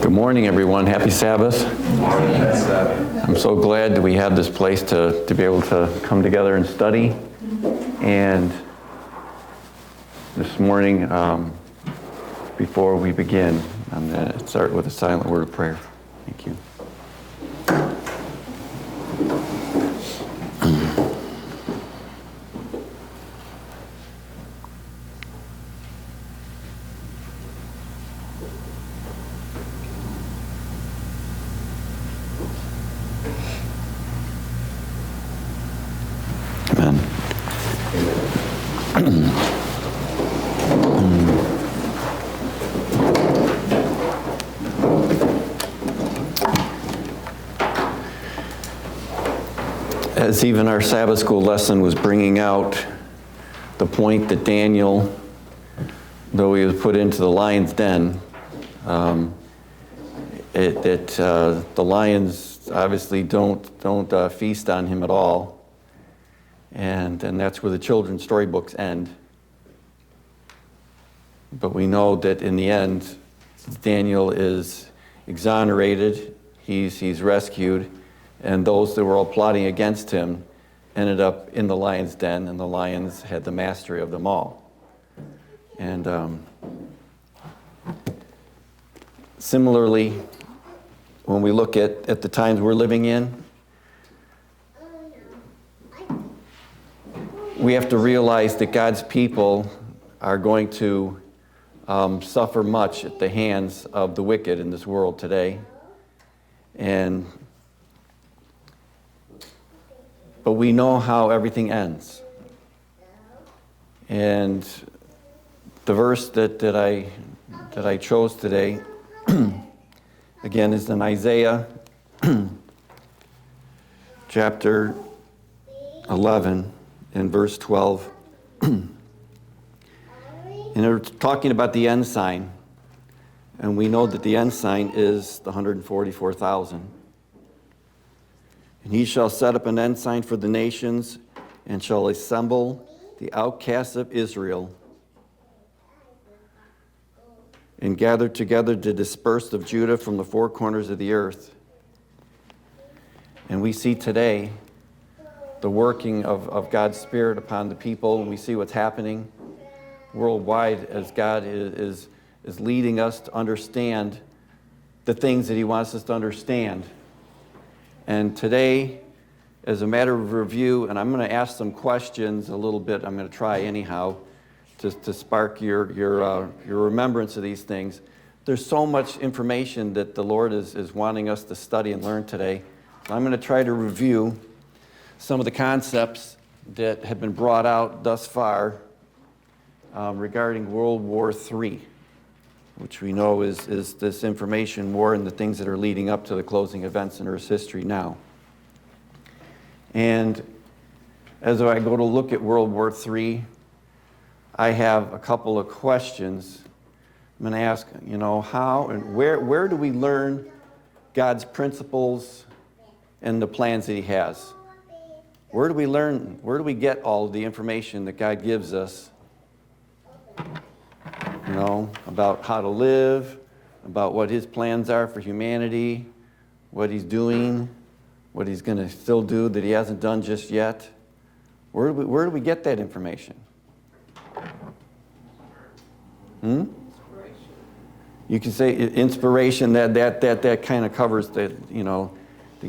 Good morning, everyone. Happy Sabbath. I'm so glad that we have this place to be able to come together and study. And this morning, before we begin, I'm going to start with a silent word of prayer. Thank you. As even our Sabbath school lesson was bringing out the point that Daniel, though he was put into the lion's den, the lions obviously don't feast on him at all, and that's where the children's storybooks end. But we know that in the end, Daniel is exonerated, he's rescued, and those that were all plotting against him ended up in the lion's den, and the lions had the mastery of them all. And similarly, when we look at the times we're living in, we have to realize that God's people are going to suffer much at the hands of the wicked in this world today. But we know how everything ends. And the verse that I chose today, again, is in Isaiah chapter 11 and verse 12. And they're talking about the end sign. And we know that the end sign is the 144,000. And he shall set up an ensign for the nations, and shall assemble the outcasts of Israel, and gather together the dispersed of Judah from the four corners of the earth. And we see today the working of God's Spirit upon the people, and we see what's happening worldwide as God is leading us to understand the things that he wants us to understand. And today, as a matter of review, and I'm going to ask some questions a little bit, I'm going to try anyhow, to spark your remembrance of these things. There's so much information that the Lord is wanting us to study and learn today. So I'm going to try to review some of the concepts that have been brought out thus far regarding World War III, which we know is this information war and the things that are leading up to the closing events in Earth's history now. And as I go to look at World War III, I have a couple of questions. I'm going to ask, how and where do we learn God's principles and the plans that he has? Where do we get all of the information that God gives us? About how to live, about what his plans are for humanity, what he's doing, what he's going to still do that he hasn't done just yet. Where do we get that information? Inspiration. You can say inspiration, that kind of covers the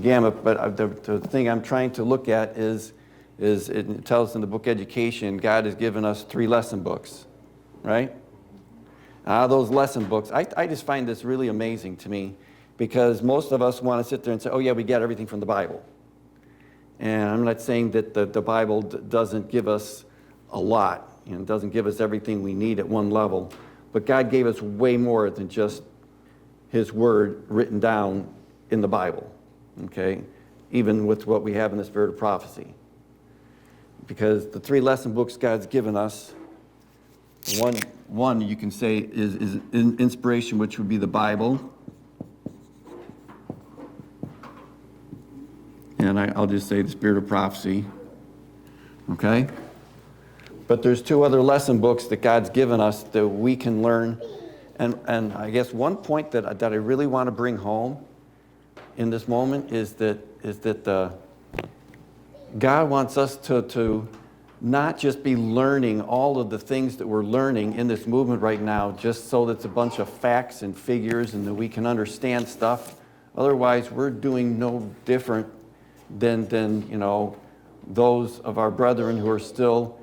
gamut, but the thing I'm trying to look at is it tells us in the book Education, God has given us 3 lesson books, right? Those lesson books, I just find this really amazing to me, because most of us want to sit there and say, oh yeah, we get everything from the Bible. And I'm not saying that the Bible doesn't give us a lot, doesn't give us everything we need at one level, but God gave us way more than just his word written down in the Bible, okay? Even with what we have in the Spirit of Prophecy. Because the 3 lesson books God's given us, one you can say is inspiration, which would be the Bible. And I'll just say the Spirit of Prophecy. Okay? But there's 2 other lesson books that God's given us that we can learn And I guess one point that I really want to bring home in this moment is that God wants us to not just be learning all of the things that we're learning in this movement right now, just so that it's a bunch of facts and figures and that we can understand stuff. Otherwise, we're doing no different than those of our brethren who are still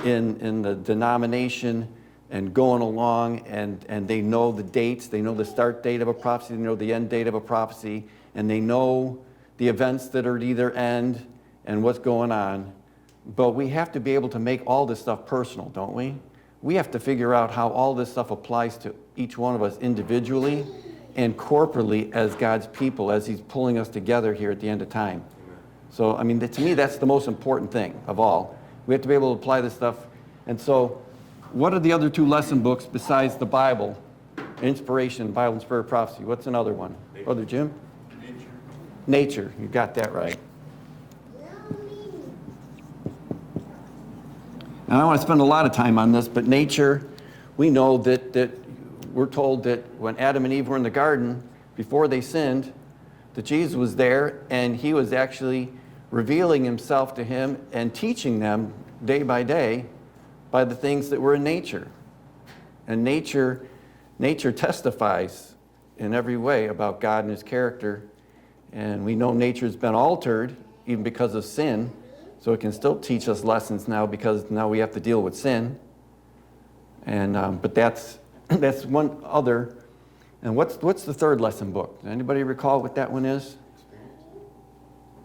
in the denomination and going along, and they know the dates, they know the start date of a prophecy, they know the end date of a prophecy, and they know the events that are at either end and what's going on. But we have to be able to make all this stuff personal, don't we? We have to figure out how all this stuff applies to each one of us individually and corporately as God's people, as He's pulling us together here at the end of time. So, I mean, to me, that's the most important thing of all. We have to be able to apply this stuff. And so, what are the other two lesson books besides the Bible? Inspiration, Bible Inspired Prophecy. What's another one? Brother Jim? Nature. You got that right. And I don't want to spend a lot of time on this, but nature, we know that we're told that when Adam and Eve were in the garden, before they sinned, that Jesus was there and He was actually revealing Himself to him and teaching them day by day by the things that were in nature. And nature testifies in every way about God and His character. And we know nature's been altered even because of sin. So it can still teach us lessons now because now we have to deal with sin. And but that's one other. And what's the third lesson book? Does anybody recall what that one is?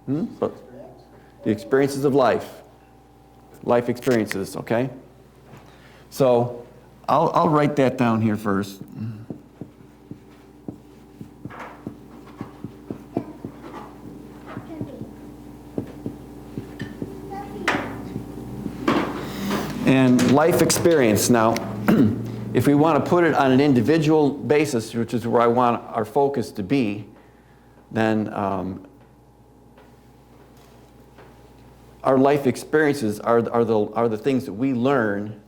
But the experiences of life. Life experiences, okay? So I'll write that down here first. And life experience. Now, if we want to put it on an individual basis, which is where I want our focus to be, then our life experiences are the things that we learn,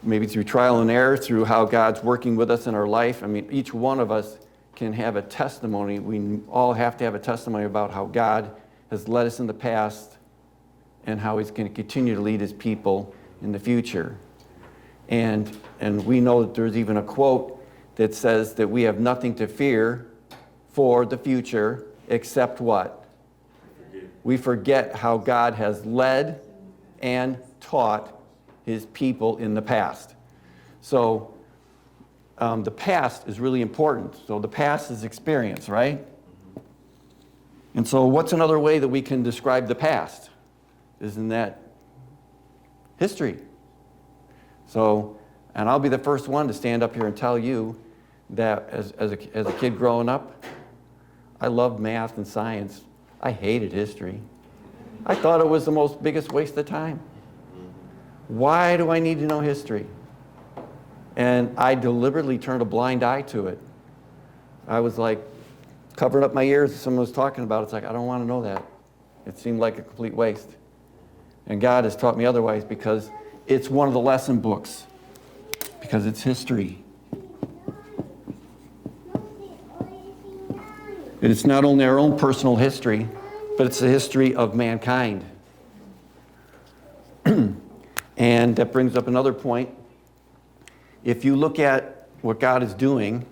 maybe through trial and error, through how God's working with us in our life. I mean, each one of us can have a testimony. We all have to have a testimony about how God has led us in the past and how He's going to continue to lead His people in the future. And we know that there's even a quote that says that we have nothing to fear for the future except what? We forget how God has led and taught His people in the past. So the past is really important. So the past is experience, right? And so what's another way that we can describe the past? Isn't that history? So, and I'll be the first one to stand up here and tell you that as a kid growing up, I loved math and science. I hated history. I thought it was the biggest waste of time. Why do I need to know history? And I deliberately turned a blind eye to it. I was like covering up my ears if someone was talking about it. It's like, I don't want to know that. It seemed like a complete waste. And God has taught me otherwise because it's one of the lesson books, because it's history. And it's not only our own personal history, but it's the history of mankind. And that brings up another point. If you look at what God is doing,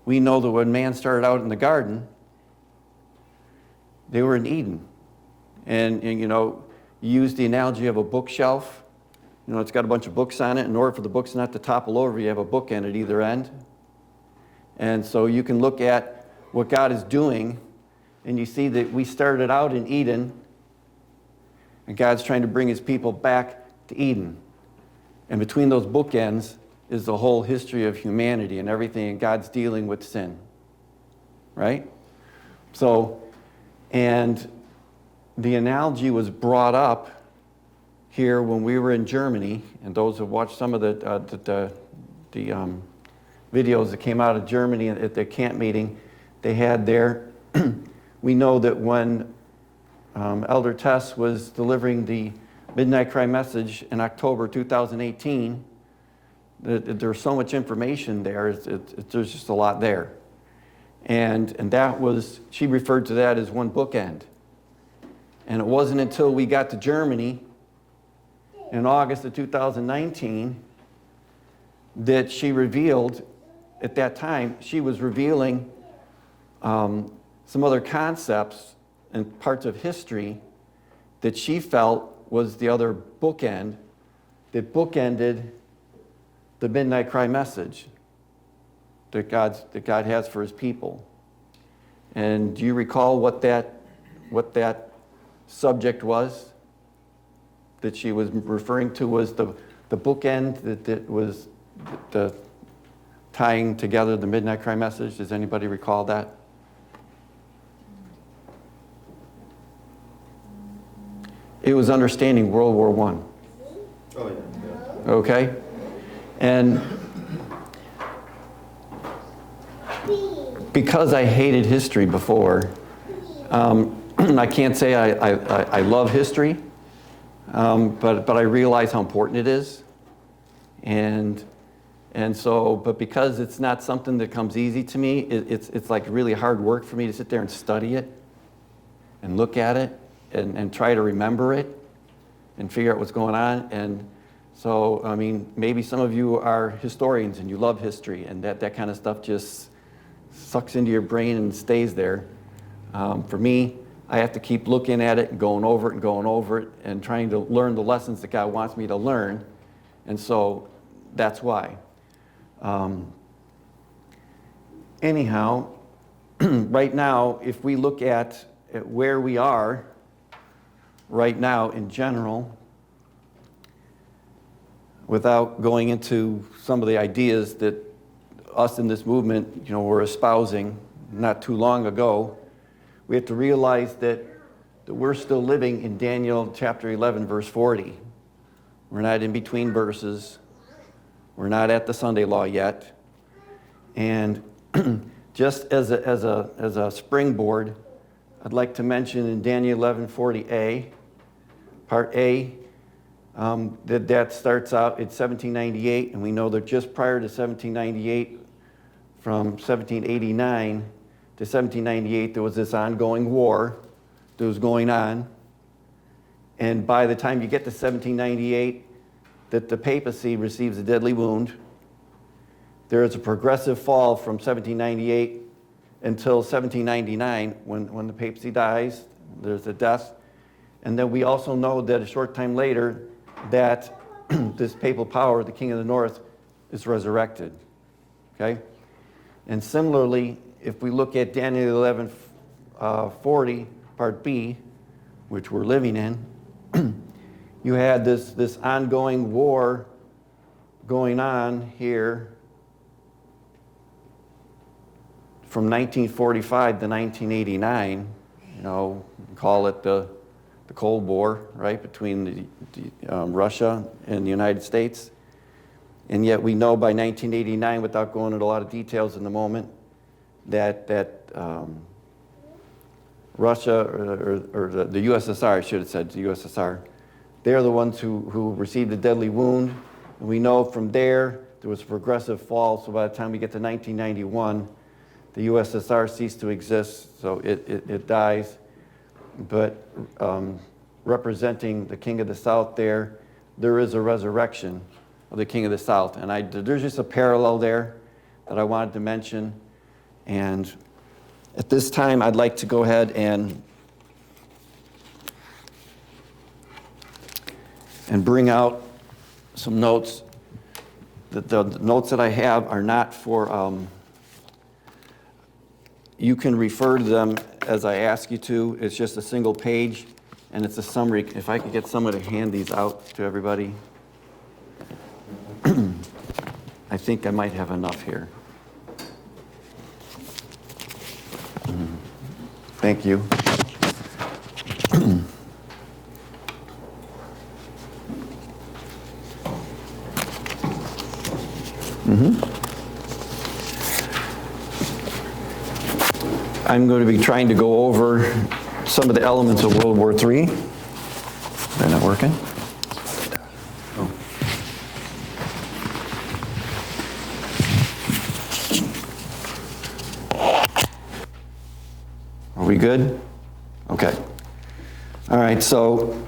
we know that when man started out in the garden, they were in Eden. And you know, you use the analogy of a bookshelf. You know, it's got a bunch of books on it. In order for the books not to topple over, you have a bookend at either end. And so you can look at what God is doing, and you see that we started out in Eden, and God's trying to bring His people back to Eden. And between those bookends is the whole history of humanity and everything, and God's dealing with sin. Right? So, and the analogy was brought up here when we were in Germany, and those who watched some of the videos that came out of Germany at the camp meeting, they had there. We know that when Elder Tess was delivering the Midnight Cry message in October 2018, There's so much information there. There's just a lot there. And that was, she referred to that as one bookend. And it wasn't until we got to Germany in August of 2019 that she revealed, at that time, she was revealing some other concepts and parts of history that she felt was the other bookend that bookended the midnight cry message that God has for his people. And do you recall what that subject was that she was referring to was the bookend that was the tying together the midnight cry message? Does anybody recall that? It was understanding World War I. Oh, yeah. Okay? And because I hated history before, I can't say I love history, but I realize how important it is. And so, but because it's not something that comes easy to me, it's like really hard work for me to sit there and study it and look at it and try to remember it and figure out what's going on. And so, I mean, maybe some of you are historians and you love history, and that kind of stuff just sucks into your brain and stays there. For me, I have to keep looking at it and going over it and trying to learn the lessons that God wants me to learn. And so that's why. Anyhow, right now, if we look at where we are right now in general, without going into some of the ideas that us in this movement, were espousing not too long ago, we have to realize that we're still living in Daniel chapter 11, verse 40. We're not in between verses. We're not at the Sunday law yet. And just as a springboard, I'd like to mention in Daniel 11:40a, part A, that starts out at 1798, and we know that just prior to 1798, from 1789 to 1798, there was this ongoing war that was going on. And by the time you get to 1798, that the papacy receives a deadly wound. There is a progressive fall from 1798 until 1799, when the papacy dies. There's a death. And then we also know that a short time later, that this papal power, the King of the North, is resurrected. Okay? And similarly, if we look at Daniel 11:40, part B, which we're living in, you had this ongoing war going on here from 1945 to 1989. Call it the Cold War, right, between Russia and the United States. And yet we know by 1989, without going into a lot of details in the moment, that Russia, or the USSR, I should have said the USSR, they're the ones who received a deadly wound. And we know from there was a progressive fall, so by the time we get to 1991, the USSR ceased to exist, so it dies. But representing the King of the South there is a resurrection of the King of the South. And there's just a parallel there that I wanted to mention. And at this time, I'd like to go ahead and bring out some notes. The notes that I have are not for, you can refer to them as I ask you to. It's just a single page, and it's a summary. If I could get someone to hand these out to everybody. I think I might have enough here. Thank you. I'm going to be trying to go over some of the elements of World War III. They're not working? Oh. good? Okay. All right, so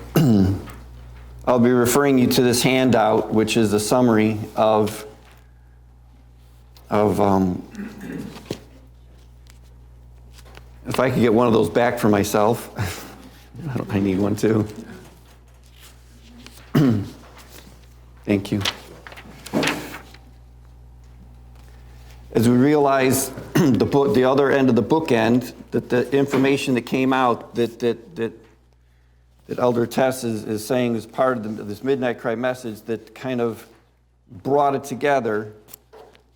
I'll be referring you to this handout, which is a summary of if I could get one of those back for myself. I need one too. Thank you. As we realize the other end of the bookend, that the information that came out that Elder Tess is saying is part of this Midnight Cry message that kind of brought it together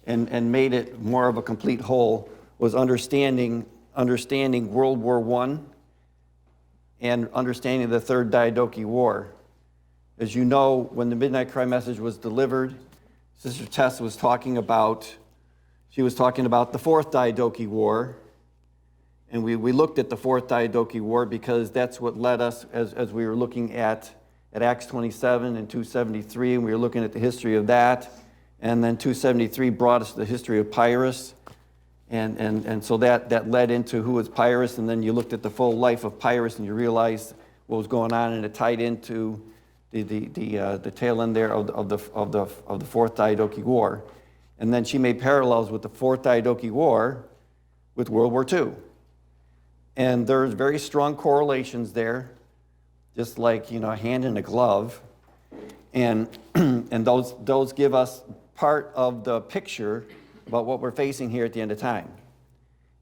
and made it more of a complete whole was understanding World War I and understanding the Third Diadochi War. As you know, when the Midnight Cry message was delivered, Sister Tess was talking about the Fourth Diadochi War. And we looked at the Fourth Diadochi War because that's what led us, as we were looking at Acts 27 and 273, and we were looking at the history of that. And then 273 brought us the history of Pyrrhus. And so that led into who was Pyrrhus, and then you looked at the full life of Pyrrhus and you realized what was going on, and it tied into the tail end there of the Fourth Diadochi War. And then she made parallels with the Fourth Diadochi War with World War II. And there's very strong correlations there, just like, a hand in a glove. And those give us part of the picture about what we're facing here at the end of time.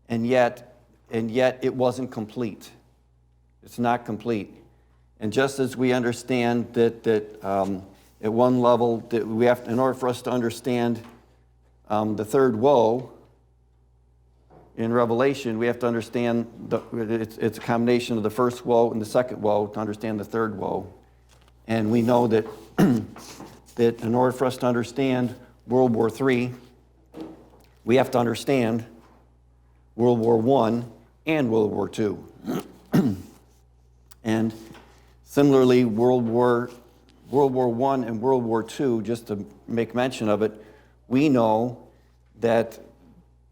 And yet it wasn't complete. It's not complete. And just as we understand that at one level, that we have, in order for us to understand the third woe in Revelation, we have to understand it's a combination of the first woe and the second woe to understand the third woe. And we know that that in order for us to understand World War III, we have to understand World War I and World War II. And similarly, World War I and World War II, just to make mention of it, we know that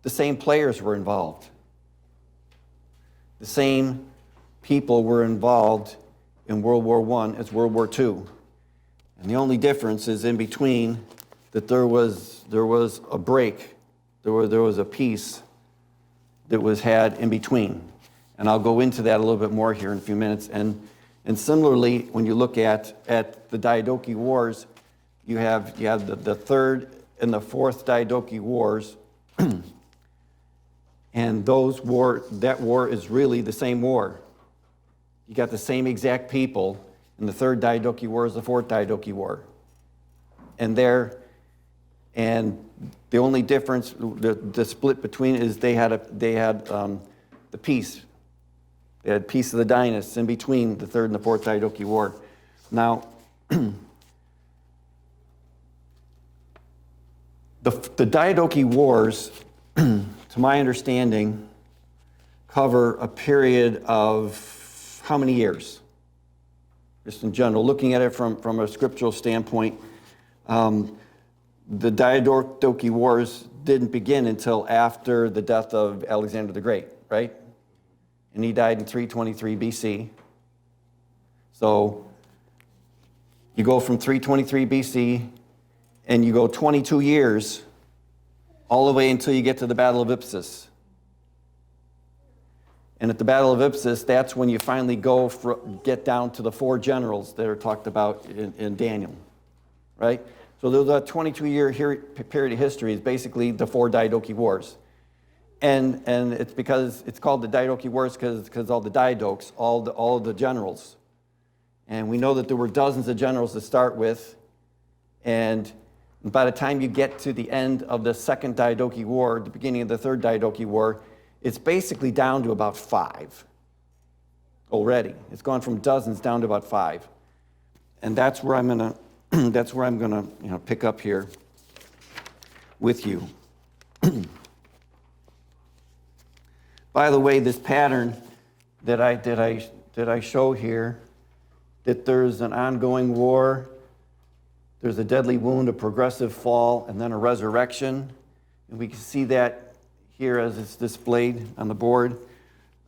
the same players were involved. The same people were involved in World War I as World War II. And the only difference is in between that there was a break. There was a peace that was had in between. And I'll go into that a little bit more here in a few minutes. And similarly, when you look at the Diadochi Wars, you have the Third and the Fourth Diadochi Wars. And that war is really the same war. You got the same exact people in the Third Diadochi War as the Fourth Diadochi War. And the only difference, the split between is they had the peace. They had peace of the dynasts in between the Third and the Fourth Diadochi War. Now, the Diadochi Wars, to my understanding, cover a period of how many years? Just in general, looking at it from a scriptural standpoint, the Diadochi Wars didn't begin until after the death of Alexander the Great, right? And he died in 323 BC. So you go from 323 BC and you go 22 years all the way until you get to the Battle of Ipsus. And at the Battle of Ipsus, that's when you finally get down to the four generals that are talked about in Daniel, right? So there's a 22-year period of history is basically the four Diadochi Wars. And it's because it's called the Diadochi Wars because all the Diadochs, all of the generals. And we know that there were dozens of generals to start with. And by the time you get to the end of the Second Diadochi War, the beginning of the Third Diadochi War, it's basically down to about 5 already. It's gone from dozens down to about 5. And that's where I'm gonna pick up here with you. By the way, this pattern that I show here, that there's an ongoing war, there's a deadly wound, a progressive fall, and then a resurrection. And we can see that here as it's displayed on the board.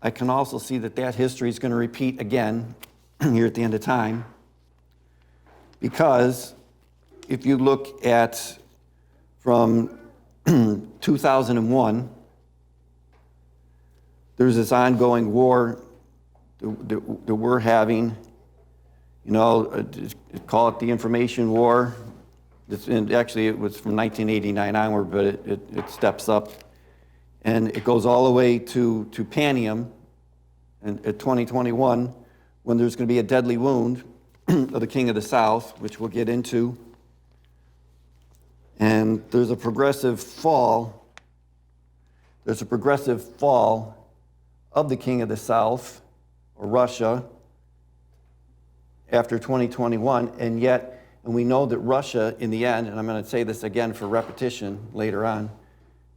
I can also see that that history is going to repeat again here at the end of time. Because if you look at from 2001, there's this ongoing war that we're having. You know, call it the information war. Actually, it was from 1989 onward, but it steps up. And it goes all the way to Panium in 2021, when there's going to be a deadly wound of the King of the South, which we'll get into. And there's a progressive fall. There's a progressive fall of the King of the South, or Russia, after 2021. And we know that Russia, in the end, and I'm going to say this again for repetition later on,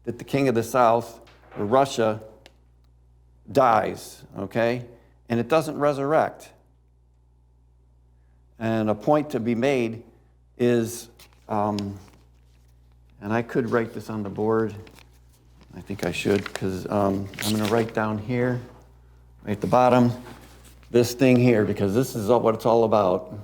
that the King of the South, or Russia, dies, okay? And it doesn't resurrect. And a point to be made is, and I could write this on the board. I think I should, because I'm going to write down here, right at the bottom, this thing here, because this is what it's all about.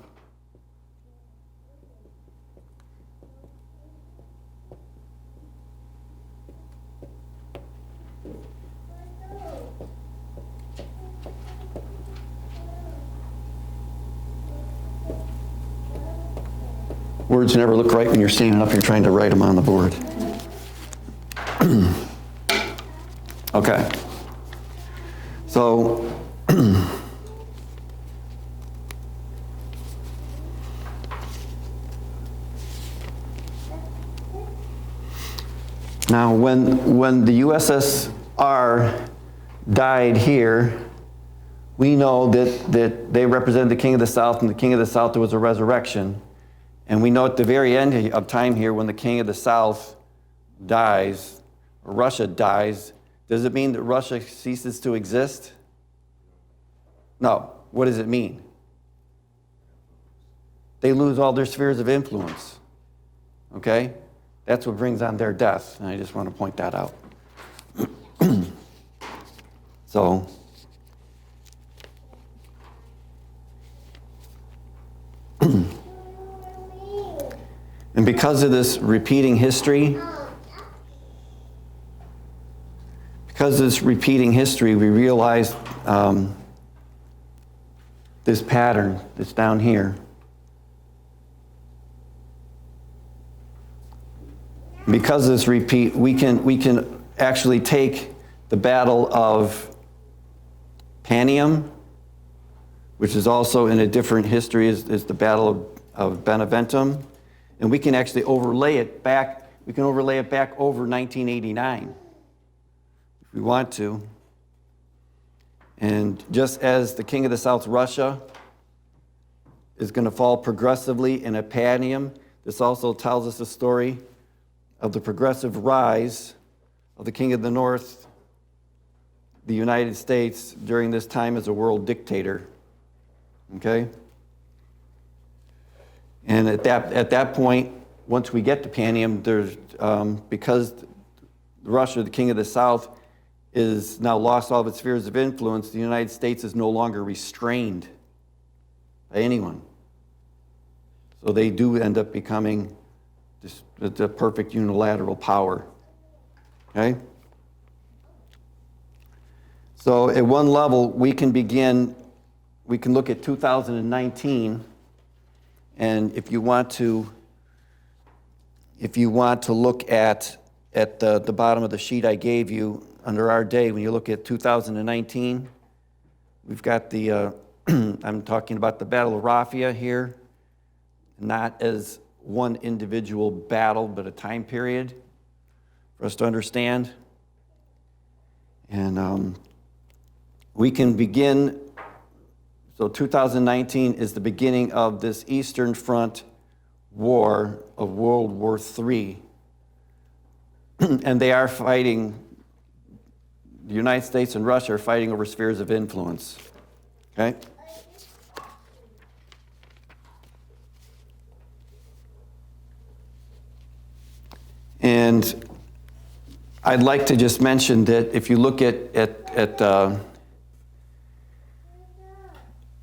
Words never look right when you're standing up here trying to write them on the board. Okay. So, now when the USSR died here, we know that they represented the King of the South, and the King of the South, there was a resurrection. And we know at the very end of time here, when the King of the South dies, or Russia dies, does it mean that Russia ceases to exist? No. What does it mean? They lose all their spheres of influence. Okay? That's what brings on their death. And I just want to point that out. So, and because of this repeating history, we realize this pattern that's down here. Because of this repeat, we can actually take the battle of Panium, which is also in a different history is the battle of Beneventum, and we can actually overlay it back. We can overlay it back over 1989 if we want to. And just as the King of the South, Russia, is going to fall progressively in a Panium, this also tells us the story of the progressive rise of the King of the North, the United States, during this time as a world dictator. Okay? And at that point, once we get to Panium, there's because Russia, the King of the South, is now lost all of its spheres of influence, the United States is no longer restrained by anyone. So they do end up becoming the perfect unilateral power. Okay? So at one level, we can look at 2019, and if you want to look at the bottom of the sheet I gave you under our day, when you look at 2019, we've got the, I'm talking about the Battle of Raphia here, not as one individual battle, but a time period for us to understand. And we can begin, so 2019 is the beginning of this Eastern Front war of World War III. And they are fighting, the United States and Russia are fighting over spheres of influence. Okay? And I'd like to just mention that if you look at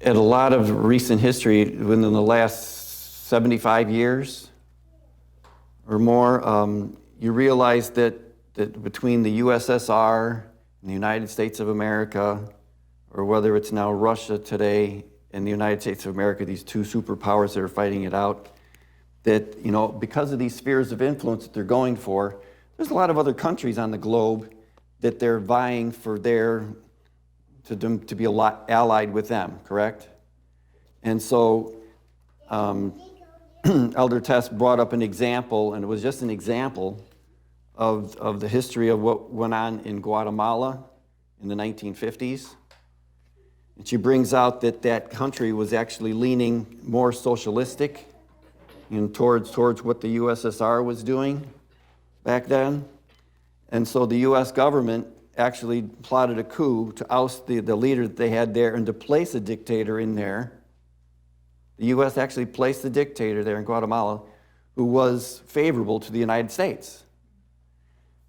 at a lot of recent history, within the last 75 years or more, you realize that between the USSR and the United States of America, or whether it's now Russia today and the United States of America, these two superpowers that are fighting it out, that, you know, because of these spheres of influence that they're going for, there's a lot of other countries on the globe that they're vying for to be allied with them, correct? And so Elder Tess brought up an example, and it was just an example of the history of what went on in Guatemala in the 1950s. And she brings out that that country was actually leaning more socialistic, you know, towards what the USSR was doing back then. And so the U.S. government actually plotted a coup to oust the leader that they had there and to place a dictator in there. The U.S. actually placed the dictator there in Guatemala who was favorable to the United States,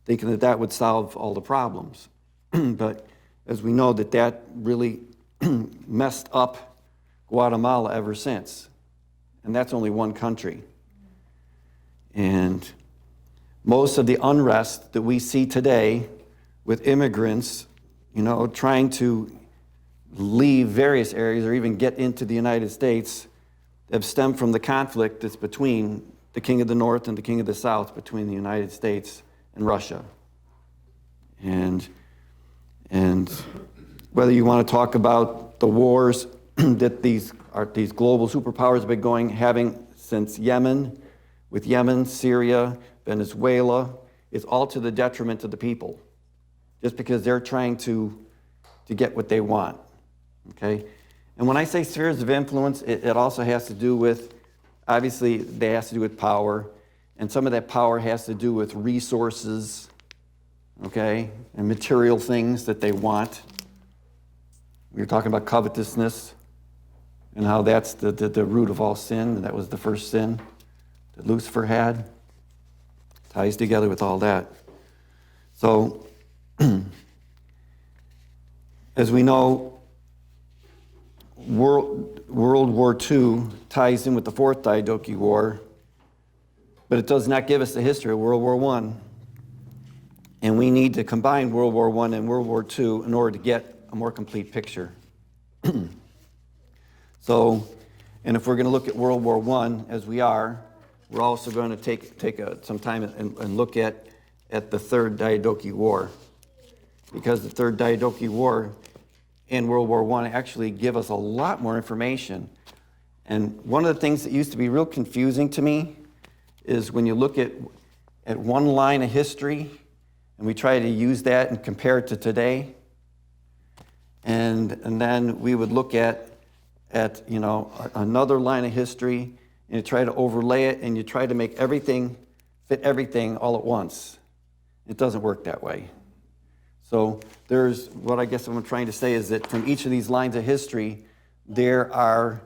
thinking that that would solve all the problems. But as we know, that really messed up Guatemala ever since. And that's only one country. And most of the unrest that we see today with immigrants, you know, trying to leave various areas or even get into the United States have stemmed from the conflict that's between the King of the North and the King of the South, between the United States and Russia. And whether you want to talk about the wars that these global superpowers have been having since Yemen, with Yemen, Syria, Venezuela, it's all to the detriment of the people, just because they're trying to get what they want, okay? And when I say spheres of influence, it also has to do with, obviously, it has to do with power, and some of that power has to do with resources, okay, and material things that they want. We were talking about covetousness and how that's the root of all sin, and that was the first sin that Lucifer had. Ties together with all that. So, as we know, World War II ties in with the Fourth Diadochi War, but it does not give us the history of World War I. And we need to combine World War I and World War II in order to get a more complete picture. So, and if we're going to look at World War I, as we are, we're also going to take some time and look at the Third Diadochi War, because the Third Diadochi War and World War I actually give us a lot more information. And one of the things that used to be real confusing to me is when you look at one line of history and we try to use that and compare it to today, and then we would look at you know, another line of history, and you try to overlay it, and you try to make everything fit everything all at once. It doesn't work that way. So there's, what I guess I'm trying to say is that from each of these lines of history, there are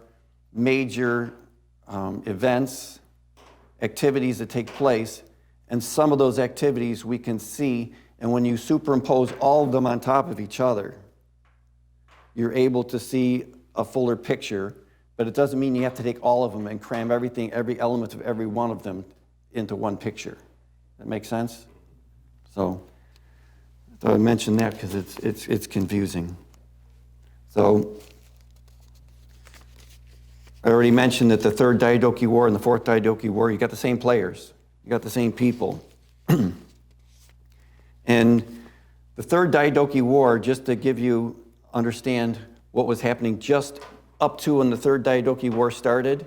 major events, activities that take place, and some of those activities we can see, and when you superimpose all of them on top of each other, you're able to see a fuller picture, but it doesn't mean you have to take all of them and cram everything, every element of every one of them into one picture. That makes sense? So I thought I'd mention that because it's confusing. So I already mentioned that the Third Diadochi War and the Fourth Diadochi War, you got the same players, you got the same people. And the Third Diadochi War, just to give you understand what was happening just up to when the Third Diadochi War started,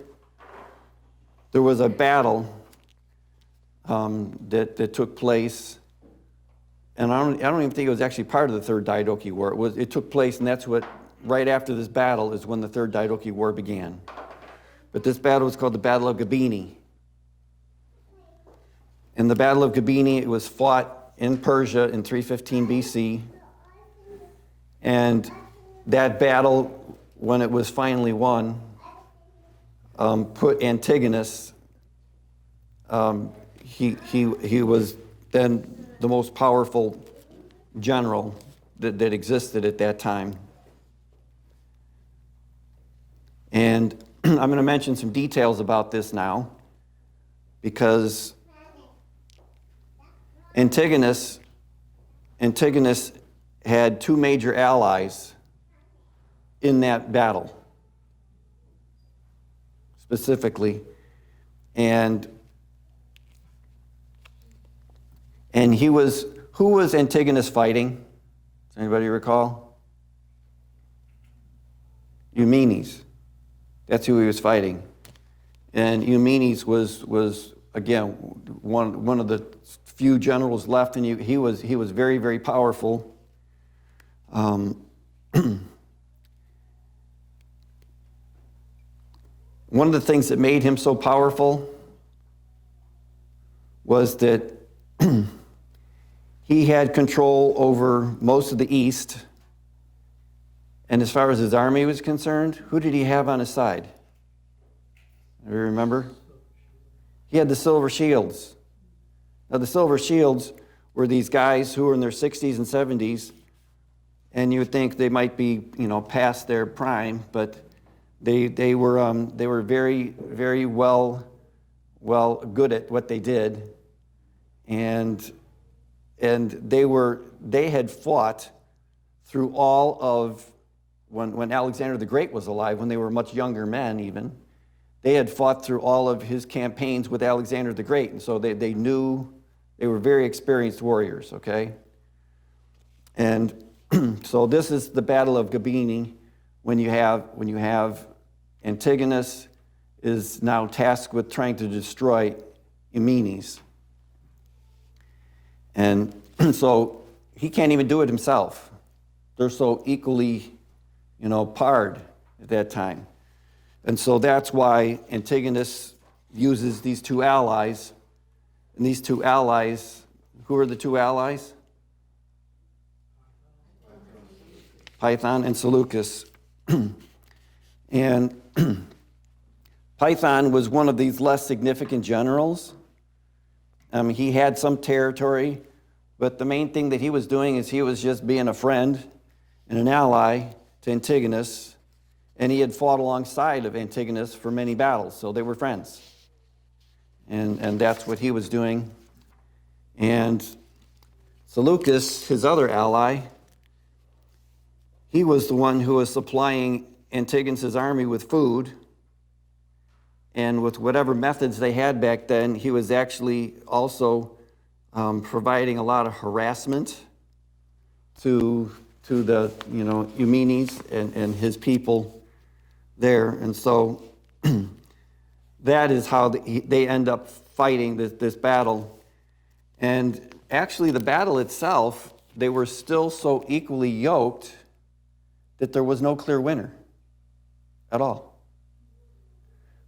there was a battle that took place, and I don't even think it was actually part of the Third Diadochi War. It took place, and that's what, right after this battle is when the Third Diadochi War began. But this battle was called the Battle of Gabini. In the Battle of Gabini, it was fought in Persia in 315 BC, and that battle, when it was finally won, put Antigonus, he was then the most powerful general that existed at that time. And I'm going to mention some details about this now, because Antigonus had two major allies in that battle, specifically. And who was Antigonus fighting? Does anybody recall? Eumenes. That's who he was fighting. And Eumenes was again one of the few generals left, and he was very, very powerful. One of the things that made him so powerful was that he had control over most of the east. And as far as his army was concerned, who did he have on his side? Do you remember? He had the silver shields. Now, the silver shields were these guys who were in their 60s and 70s, and you would think they might be, past their prime, but they were very, very well good at what they did, and they had fought through all of when Alexander the Great was alive, when they were much younger men even. They had fought through all of his campaigns with Alexander the Great, and so they knew, they were very experienced warriors, okay? And so this is the Battle of Gabini, when you have Antigonus is now tasked with trying to destroy Eumenes. And so he can't even do it himself. They're so equally, paired at that time. And so that's why Antigonus uses these two allies. And these two allies, who are the two allies? Python and Seleucus. And Python was one of these less significant generals. He had some territory, but the main thing that he was doing is he was just being a friend and an ally to Antigonus, and he had fought alongside of Antigonus for many battles, so they were friends. And that's what he was doing. And Seleucus, his other ally, he was the one who was supplying Antigonus' army with food, and with whatever methods they had back then, he was actually also providing a lot of harassment to the Eumenes and his people there. And so that is how they end up fighting this battle. And actually the battle itself, they were still so equally yoked that there was no clear winner at all.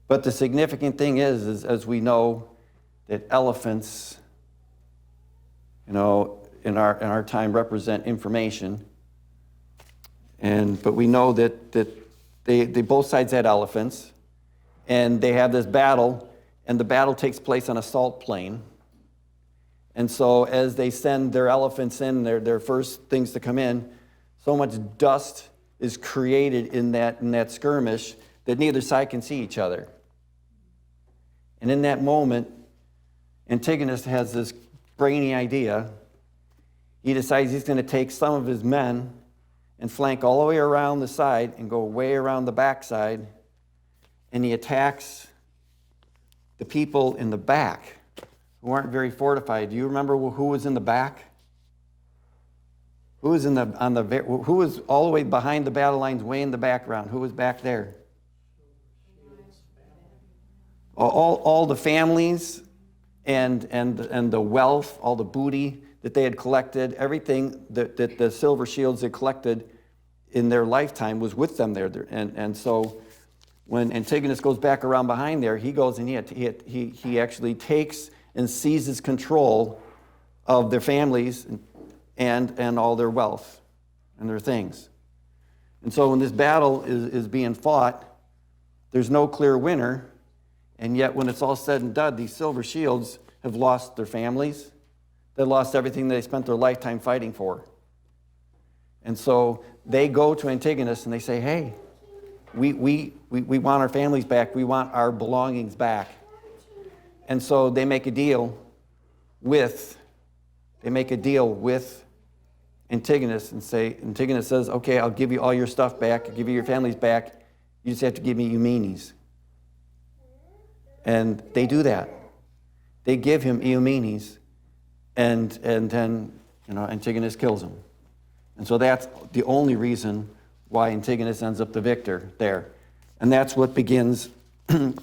But the significant thing is as we know, that elephants, in our time represent information. But we know that they both sides had elephants, and they have this battle, and the battle takes place on a salt plain. And so as they send their elephants in, their first things to come in, so much dust is created in that skirmish that neither side can see each other. And in that moment, Antigonus has this brainy idea. He decides he's going to take some of his men and flank all the way around the side and go way around the backside, and he attacks the people in the back who aren't very fortified. Do you remember who was in the back? Who was who was all the way behind the battle lines, way in the background? Who was back there? All the families and the wealth, all the booty that they had collected, everything that the silver shields had collected in their lifetime was with them there. And so when Antigonus goes back around behind there, he goes and he actually takes and seizes control of their families and all their wealth and their things. And so when this battle is being fought, there's no clear winner. And yet when it's all said and done, these silver shields have lost their families. They lost everything they spent their lifetime fighting for. And so they go to Antigonus and they say, hey, we want our families back. We want our belongings back. And so they make a deal with Antigonus and say, Antigonus says, okay, I'll give you all your stuff back. I'll give you your families back. You just have to give me Eumenes. And they do that. They give him Eumenes, and then Antigonus kills him. And so that's the only reason why Antigonus ends up the victor there. And that's what begins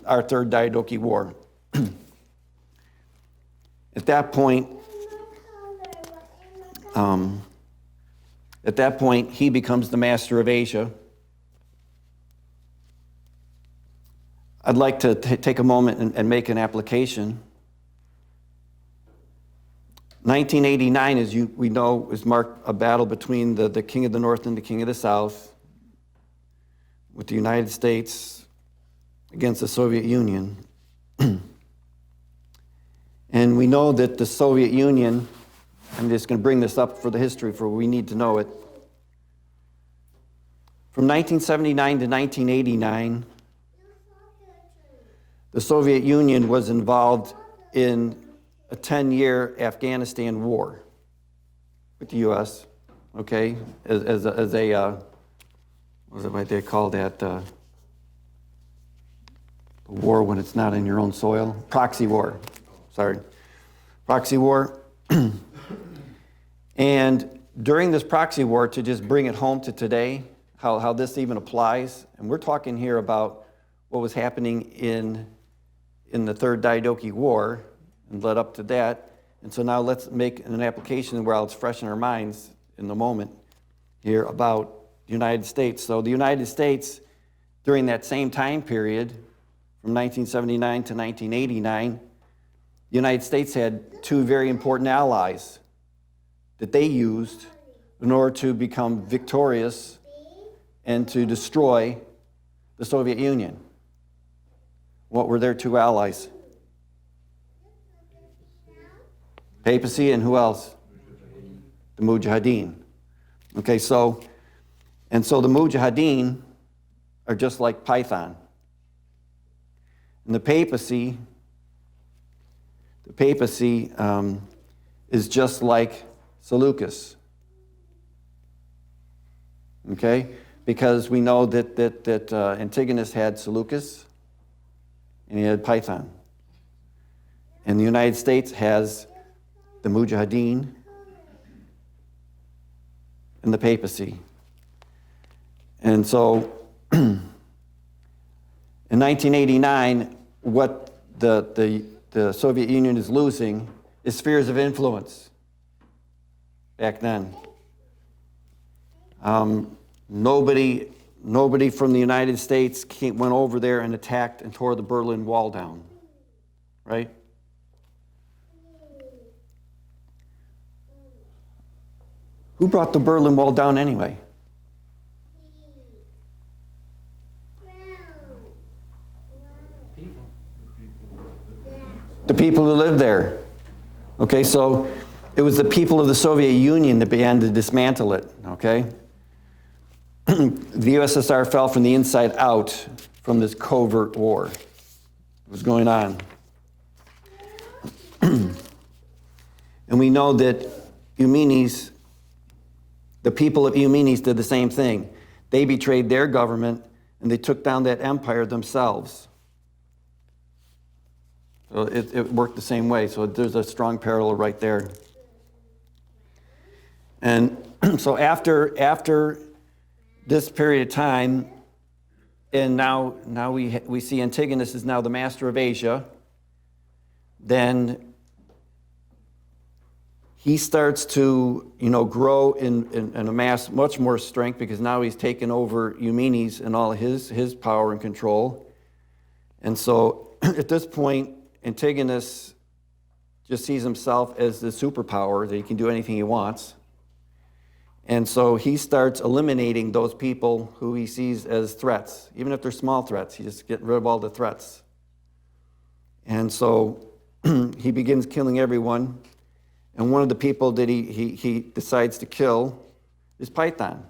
our Third Diadochi War. At that point, he becomes the master of Asia. I'd like to take a moment and make an application. 1989, as we know, is marked a battle between the king of the north and the king of the south, with the United States against the Soviet Union. And we know that the Soviet Union, I'm just going to bring this up for the history, for we need to know it. From 1979 to 1989, the Soviet Union was involved in a 10-year Afghanistan war with the U.S., okay, as a what they call that, the war when it's not in your own soil? Proxy war. Proxy war. And during this proxy war, to just bring it home to today, how this even applies, and we're talking here about what was happening in the Third Diadochi War, and led up to that. And so now let's make an application while it's fresh in our minds in the moment here about the United States. So the United States, during that same time period, from 1979 to 1989, the United States had two very important allies that they used in order to become victorious and to destroy the Soviet Union. What were their two allies? Papacy and who else? The Mujahideen. Okay, so the Mujahideen are just like Python. And the papacy is just like Seleucus. Okay? Because we know that Antigonus had Seleucus and he had Python. And the United States has the Mujahideen and the papacy. And so in 1989, what the Soviet Union is losing is spheres of influence back then. Nobody from the United States went over there and attacked and tore the Berlin Wall down, right? Who brought the Berlin Wall down anyway? The people who lived there. Okay, so it was the people of the Soviet Union that began to dismantle it, okay? The USSR fell from the inside out from this covert war that was going on. And we know that Eumenes, the people of Eumenes, did the same thing. They betrayed their government and they took down that empire themselves. So it worked the same way. So there's a strong parallel right there. And so after this period of time, and now we see Antigonus is now the master of Asia, then he starts to grow and amass much more strength, because now he's taken over Eumenes and all his power and control. And so at this point, Antigonus just sees himself as the superpower, that he can do anything he wants. And so he starts eliminating those people who he sees as threats, even if they're small threats. He just gets rid of all the threats. And so he begins killing everyone. And one of the people that he decides to kill is Python.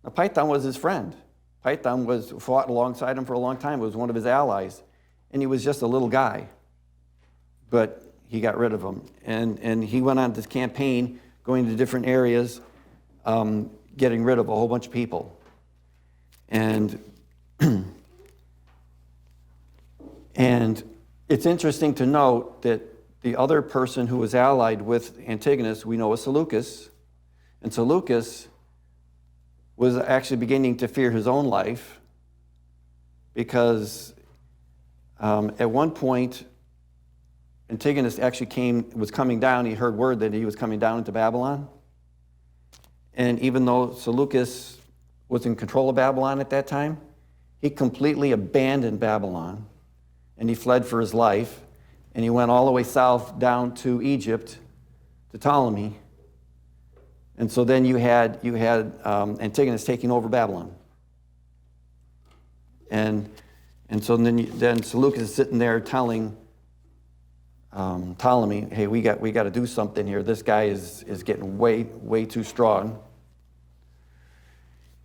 Now, Python was his friend. Python fought alongside him for a long time. It was one of his allies. And he was just a little guy. But he got rid of him. And he went on this campaign, going to different areas, getting rid of a whole bunch of people. And and it's interesting to note that the other person who was allied with Antigonus, we know was Seleucus. And Seleucus was actually beginning to fear his own life because at one point, Antigonus actually was coming down. He heard word that he was coming down into Babylon. And even though Seleucus was in control of Babylon at that time, he completely abandoned Babylon and he fled for his life. And he went all the way south down to Egypt, to Ptolemy. And so then you had Antigonus taking over Babylon. And so then Seleucus is sitting there telling Ptolemy, hey, we got to do something here. This guy is getting way too strong.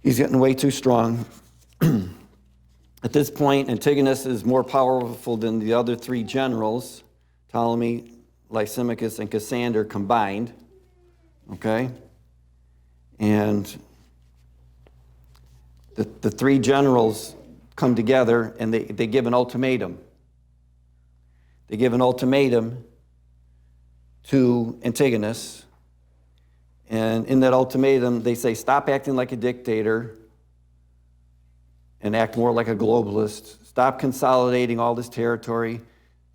He's getting way too strong. At this point, Antigonus is more powerful than the other three generals, Ptolemy, Lysimachus, and Cassander combined. Okay? And the three generals come together and they give an ultimatum. They give an ultimatum to Antigonus. And in that ultimatum, they say, stop acting like a dictator and act more like a globalist. Stop consolidating all this territory.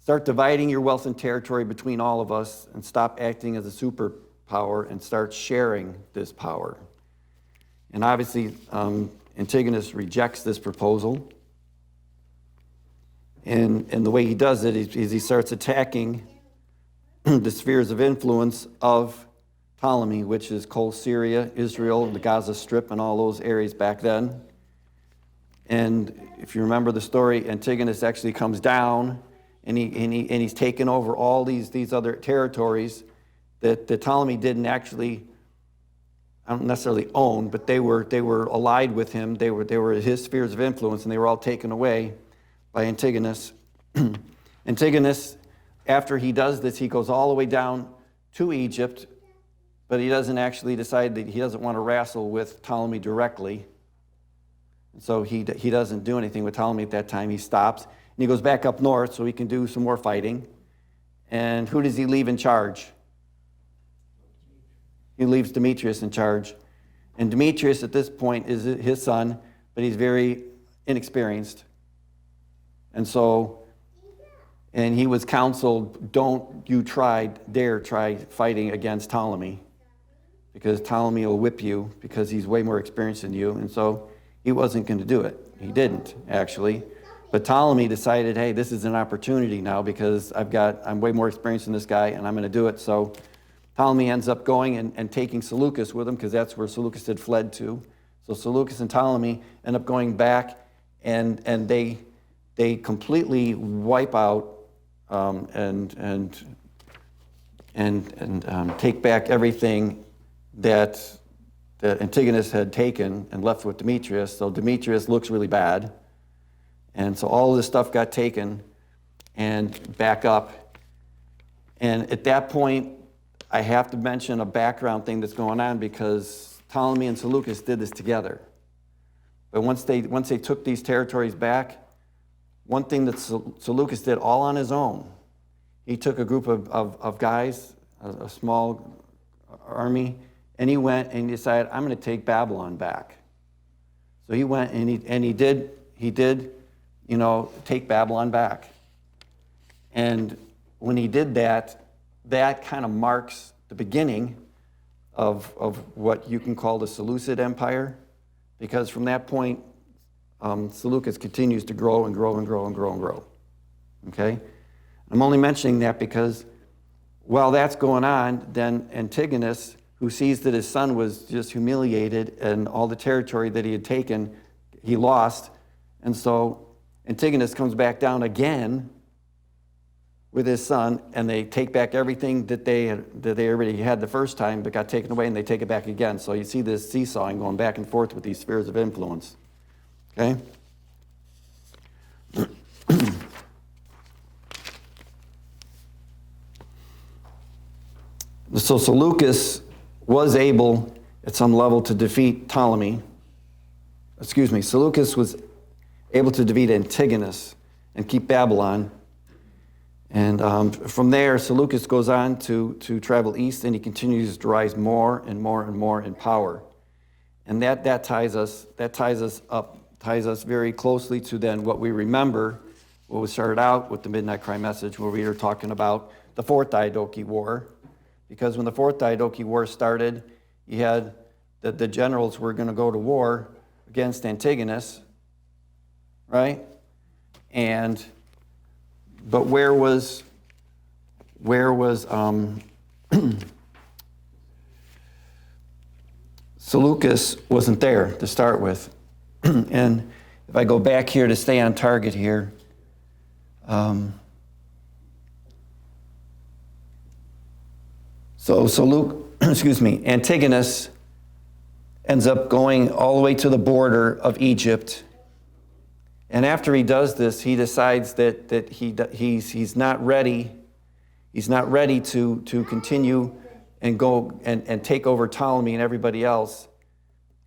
Start dividing your wealth and territory between all of us and stop acting as a superpower and start sharing this power. And obviously, Antigonus rejects this proposal. And the way he does it is he starts attacking the spheres of influence of Ptolemy, which is Col Syria, Israel, the Gaza Strip, and all those areas back then. And if you remember the story, Antigonus actually comes down and he's taken over all these other territories that Ptolemy didn't actually, I don't necessarily own, but they were allied with him. They were his spheres of influence, and they were all taken away by Antigonus. Antigonus, after he does this, he goes all the way down to Egypt, but he doesn't actually decide that he doesn't want to wrestle with Ptolemy directly. And so he doesn't do anything with Ptolemy at that time. He stops, and he goes back up north so he can do some more fighting. And who does he leave in charge? He leaves Demetrius in charge. And Demetrius at this point is his son, but he's very inexperienced. And he was counseled, don't you dare try fighting against Ptolemy, because Ptolemy will whip you because he's way more experienced than you. And so he wasn't going to do it. He didn't, actually. But Ptolemy decided, hey, this is an opportunity now because I'm way more experienced than this guy, and I'm going to do it. So Ptolemy ends up going and taking Seleucus with him because that's where Seleucus had fled to. So Seleucus and Ptolemy end up going back, and they completely wipe out and take back everything that Antigonus had taken and left with Demetrius. So Demetrius looks really bad. And so all of this stuff got taken and back up. And at that point, I have to mention a background thing that's going on because Ptolemy and Seleucus did this together. But once they took these territories back, one thing that Seleucus did all on his own, he took a group of guys, a small army, and he went and he decided, I'm going to take Babylon back. So he went and he did take Babylon back. And when he did that, that kind of marks the beginning of what you can call the Seleucid Empire, because from that point, Seleucus continues to grow and grow and grow and grow and grow. Okay? I'm only mentioning that because while that's going on, then Antigonus, who sees that his son was just humiliated and all the territory that he had taken, he lost. And so Antigonus comes back down again with his son, and they take back everything that they already had the first time, but got taken away, and they take it back again. So you see this seesawing going back and forth with these spheres of influence. Okay? So Seleucus was able, at some level, to defeat Ptolemy. Seleucus was able to defeat Antigonus and keep Babylon. And from there, Seleucus goes on to travel east, and he continues to rise more and more and more in power. And that ties us very closely to then what we remember, what we started out with the Midnight Cry message, where we were talking about the Fourth Diadochi War. Because when the Fourth Diadochi War started, you had the generals were going to go to war against Antigonus, right? But where was Seleucus wasn't there to start with. And if I go back here to stay on target here, Antigonus ends up going all the way to the border of Egypt. And after he does this, he decides that he's not ready. He's not ready to continue and go and take over Ptolemy and everybody else.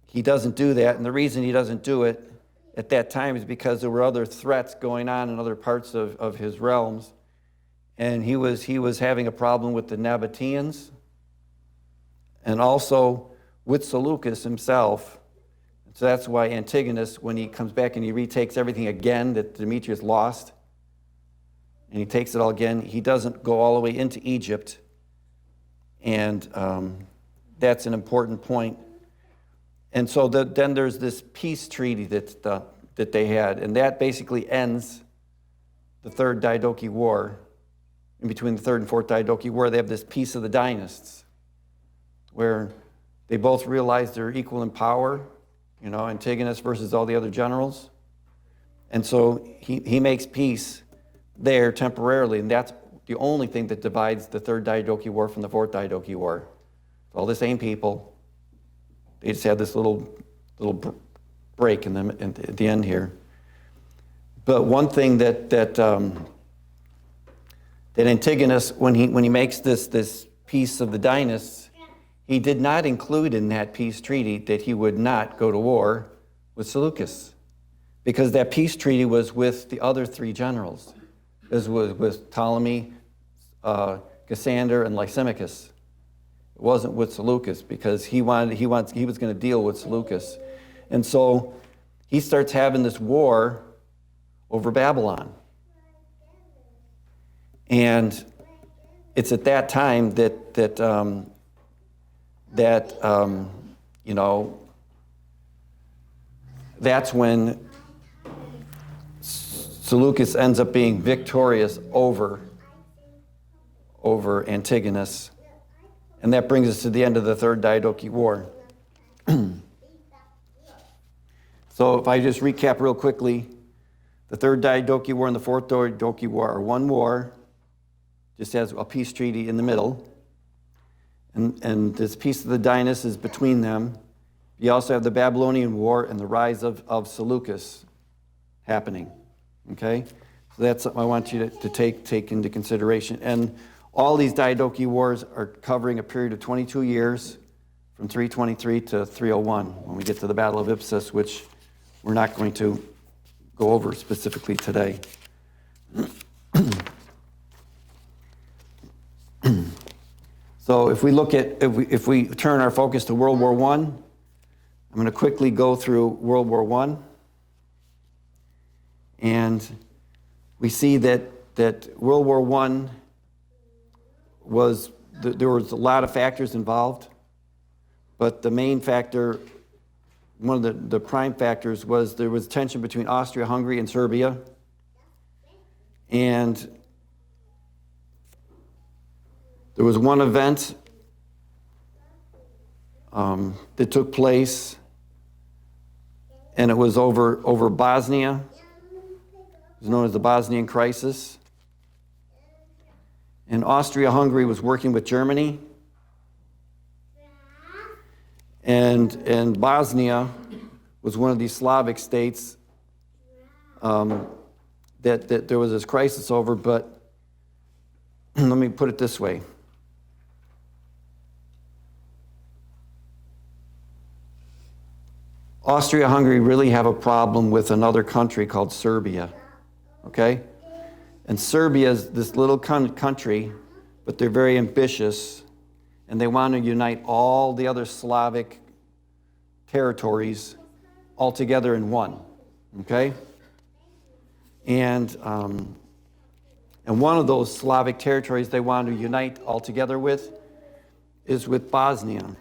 He doesn't do that, and the reason he doesn't do it at that time is because there were other threats going on in other parts of his realms. And he was having a problem with the Nabateans and also with Seleucus himself. So that's why Antigonus, when he comes back and he retakes everything again that Demetrius lost, and he takes it all again, he doesn't go all the way into Egypt. And that's an important point. And so then there's this peace treaty that they had, and that basically ends the Third Diadochi War. In between the Third and Fourth Diadochi War, they have this peace of the dynasts, where they both realize they're equal in power, Antigonus versus all the other generals. And so he makes peace there temporarily, and that's the only thing that divides the Third Diadochi War from the Fourth Diadochi War. It's all the same people. They just had this little break in them at the end here. But one thing that Antigonus, when he makes this peace of the dynasts, he did not include in that peace treaty that he would not go to war with Seleucus, because that peace treaty was with the other three generals. It was with Ptolemy, Cassander, and Lysimachus. It wasn't with Seleucus, because he was going to deal with Seleucus. And so he starts having this war over Babylon. And it's at that time that's when Seleucus ends up being victorious over Antigonus. And that brings us to the end of the Third Diadochi War. So if I just recap real quickly, the Third Diadochi War and the Fourth Diadochi War are one war, just has a peace treaty in the middle. And this peace of the dynasts is between them. You also have the Babylonian War and the rise of Seleucus happening. Okay? So that's something I want you to take into consideration. And all these Diadochi Wars are covering a period of 22 years, from 323 to 301, when we get to the Battle of Ipsus, which we're not going to go over specifically today. So if we turn our focus to World War I, I'm going to quickly go through World War I. And we see that World War I there was a lot of factors involved, but the main factor, one of the prime factors, was there was tension between Austria-Hungary and Serbia. And there was one event that took place, and it was over Bosnia. It was known as the Bosnian Crisis. And Austria-Hungary was working with Germany. And Bosnia was one of these Slavic states that there was this crisis over, but let me put it this way. Austria-Hungary really have a problem with another country called Serbia, okay? And Serbia is this little country, but they're very ambitious, and they want to unite all the other Slavic territories all together in one, okay? And one of those Slavic territories they want to unite all together with is with Bosnia.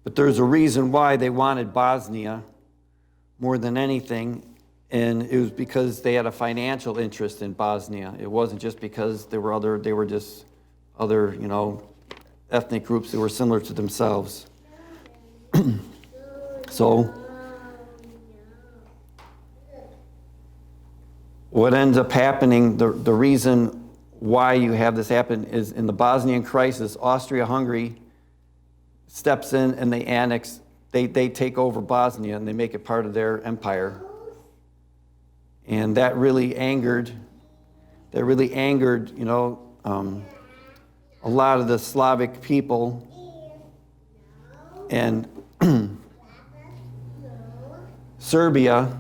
But there's a reason why they wanted Bosnia more than anything, and it was because they had a financial interest in Bosnia. It wasn't just because they were just other, ethnic groups that were similar to themselves. So what ends up happening, the reason why you have this happen is in the Bosnian crisis, Austria-Hungary steps in and they take over Bosnia and they make it part of their empire. And that really angered, a lot of the Slavic people. And Serbia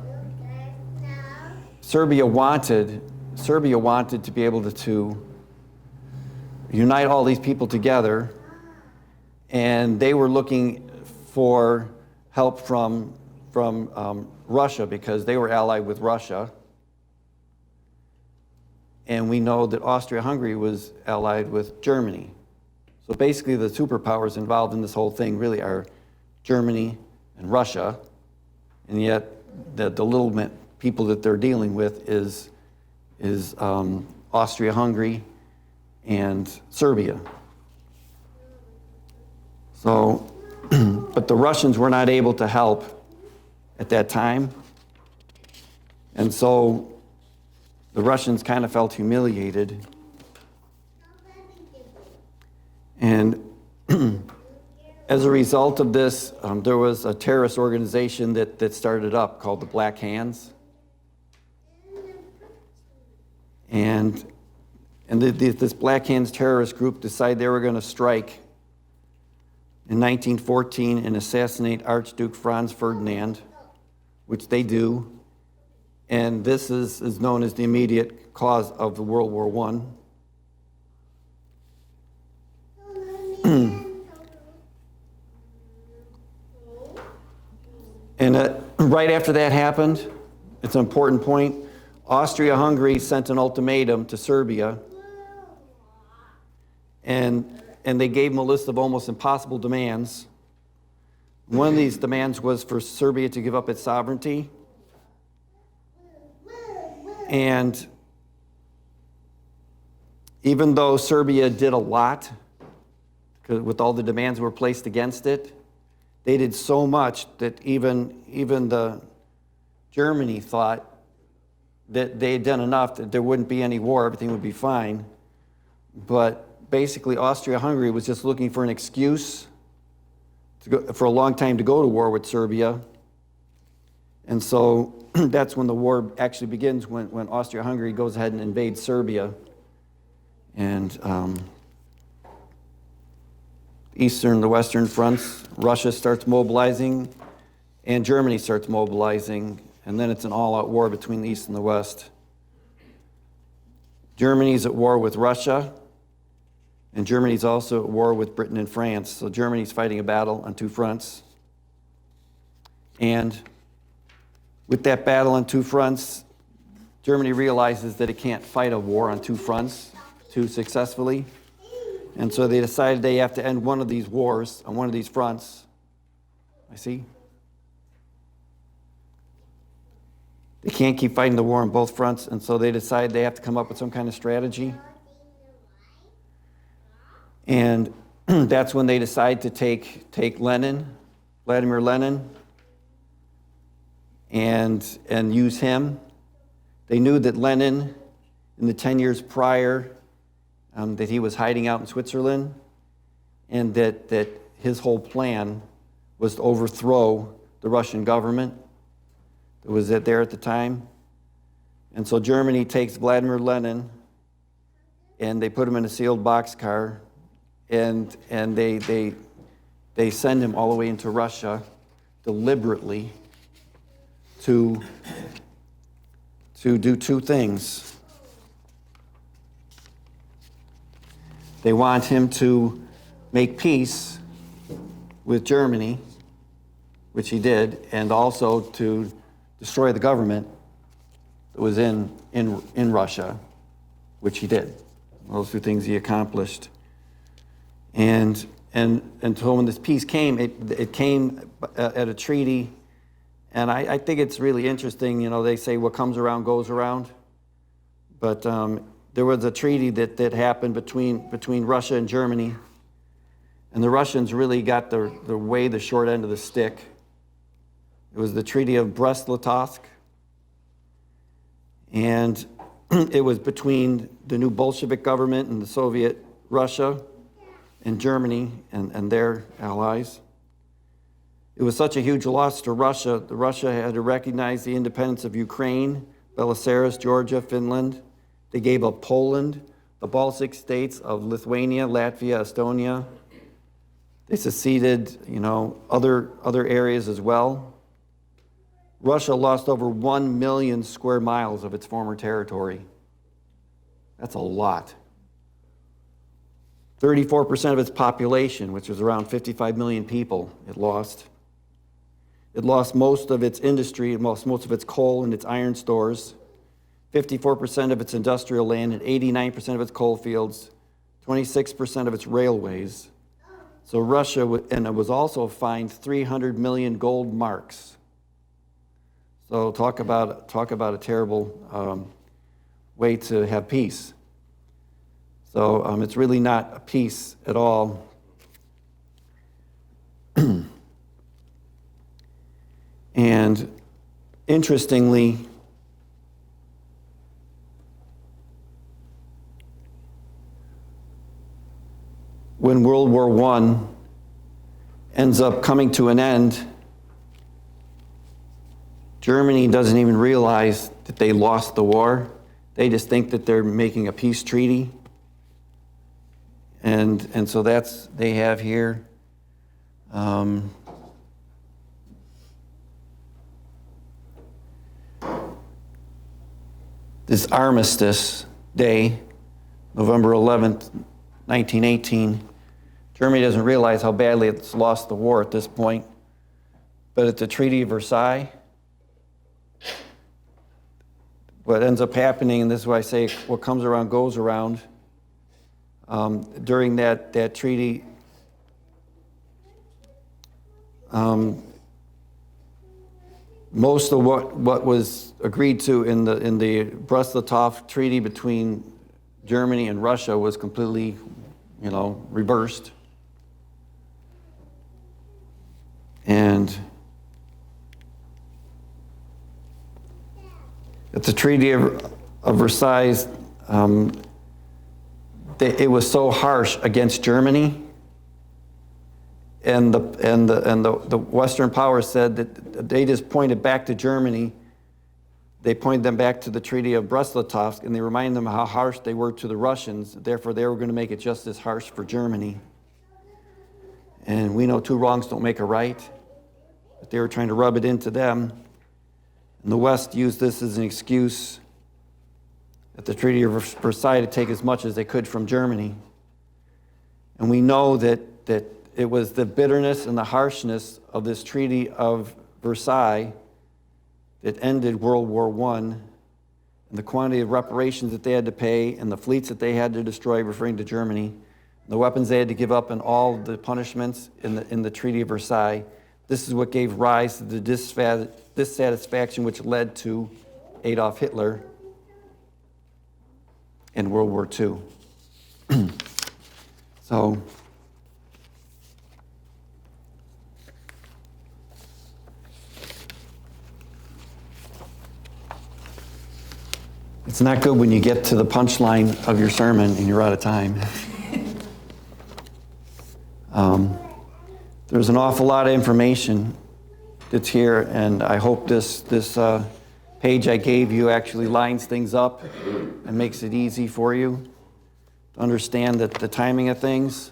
wanted to be able to unite all these people together, and they were looking for help from Russia because they were allied with Russia. And we know that Austria-Hungary was allied with Germany. So basically the superpowers involved in this whole thing really are Germany and Russia, and yet the little people that they're dealing with is Austria-Hungary and Serbia. So, but the Russians were not able to help at that time, and so the Russians kind of felt humiliated. And as a result of this, there was a terrorist organization that started up called the Black Hands. And this Black Hands terrorist group decided they were going to strike in 1914 and assassinate Archduke Franz Ferdinand, which they do. And this is known as the immediate cause of the World War I. And right after that happened, it's an important point, Austria-Hungary sent an ultimatum to Serbia, and they gave them a list of almost impossible demands. One of these demands was for Serbia to give up its sovereignty. And even though Serbia did a lot, with all the demands that were placed against it, they did so much that even the Germany thought that they had done enough, that there wouldn't be any war, everything would be fine. But basically, Austria-Hungary was just looking for an excuse for a long time to go to war with Serbia. And so that's when the war actually begins, when Austria-Hungary goes ahead and invades Serbia. And the western fronts, Russia starts mobilizing, and Germany starts mobilizing, and then it's an all-out war between the East and the West. Germany's at war with Russia, and Germany's also at war with Britain and France. So Germany's fighting a battle on two fronts. And with that battle on two fronts, Germany realizes that it can't fight a war on two fronts too successfully. And so they decided they have to end one of these wars on one of these fronts. I see. They can't keep fighting the war on both fronts, and so they decide they have to come up with some kind of strategy. And that's when they decide to take Vladimir Lenin, and use him. They knew that Lenin, in the 10 years prior, that he was hiding out in Switzerland, and that his whole plan was to overthrow the Russian government, that was there at the time. And so Germany takes Vladimir Lenin, and they put him in a sealed boxcar, and they send him all the way into Russia deliberately to do two things. They want him to make peace with Germany, which he did, and also to destroy the government that was in Russia, which he did. Those two things he accomplished. And so when this peace came, it came at a treaty. And I think it's really interesting, they say what comes around goes around. But there was a treaty that happened between Russia and Germany. And the Russians really got the short end of the stick. It was the Treaty of Brest-Litovsk. And it was between the new Bolshevik government and the Soviet Russia and Germany and their allies. It was such a huge loss to Russia. Russia had to recognize the independence of Ukraine, Belarus, Georgia, Finland. They gave up Poland, the Baltic states of Lithuania, Latvia, Estonia. They seceded, other areas as well. Russia lost over 1 million square miles of its former territory. That's a lot. 34% of its population, which was around 55 million people, it lost. It lost most of its industry, it lost most of its coal and its iron stores, 54% of its industrial land, and 89% of its coal fields, 26% of its railways. So Russia, and it was also fined 300 million gold marks. So talk about a terrible way to have peace. So it's really not a peace at all. And interestingly, when World War I ends up coming to an end, Germany doesn't even realize that they lost the war. They just think that they're making a peace treaty. And so they have here. This Armistice Day, November 11th, 1918. Germany doesn't realize how badly it's lost the war at this point. But at the Treaty of Versailles, what ends up happening, and this is why I say what comes around goes around, during that treaty, most of what was agreed to in the Brest-Litovsk Treaty between Germany and Russia was completely, reversed. And at the Treaty of Versailles, it was so harsh against Germany, and the Western powers said that they just pointed back to Germany. They pointed them back to the Treaty of Brest-Litovsk, and they reminded them how harsh they were to the Russians. Therefore, they were going to make it just as harsh for Germany. And we know two wrongs don't make a right, but they were trying to rub it into them. And the West used this as an excuse at the Treaty of Versailles to take as much as they could from Germany. And we know that it was the bitterness and the harshness of this Treaty of Versailles that ended World War I, and the quantity of reparations that they had to pay, and the fleets that they had to destroy, referring to Germany, and the weapons they had to give up, and all the punishments in the Treaty of Versailles. This is what gave rise to the dissatisfaction which led to Adolf Hitler in World War II. So, it's not good when you get to the punchline of your sermon and you're out of time. There's an awful lot of information that's here, and I hope this page I gave you actually lines things up and makes it easy for you to understand that the timing of things.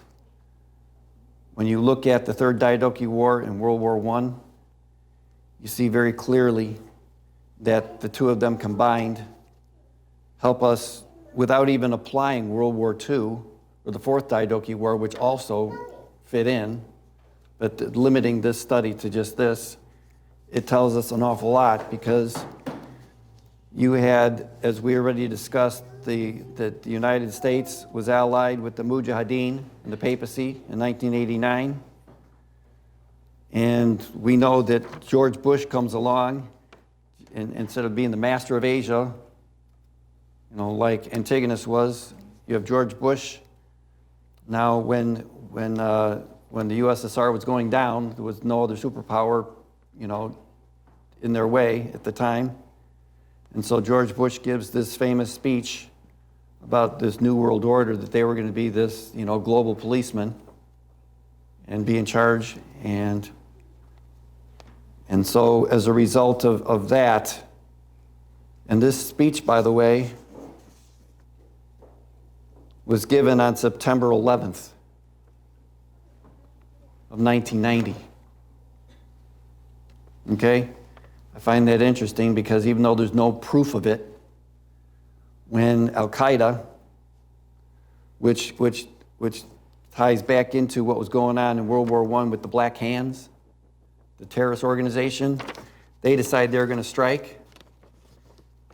When you look at the Third Diadochi War and World War I, you see very clearly that the two of them combined help us without even applying World War II or the Fourth Diadochi War, which also fit in, but limiting this study to just this, it tells us an awful lot, because you had, as we already discussed, that the United States was allied with the Mujahideen and the papacy in 1989. And we know that George Bush comes along, and instead of being the master of Asia, like Antigonus was, you have George Bush. Now, when the USSR was going down, there was no other superpower, in their way at the time. And so George Bush gives this famous speech about this new world order, that they were going to be this, global policeman and be in charge. And so as a result of that, and this speech, by the way, was given on September 11th of 1990. Okay? I find that interesting because even though there's no proof of it, when Al-Qaeda, which ties back into what was going on in World War I with the Black Hands, the terrorist organization, they decided they were going to strike,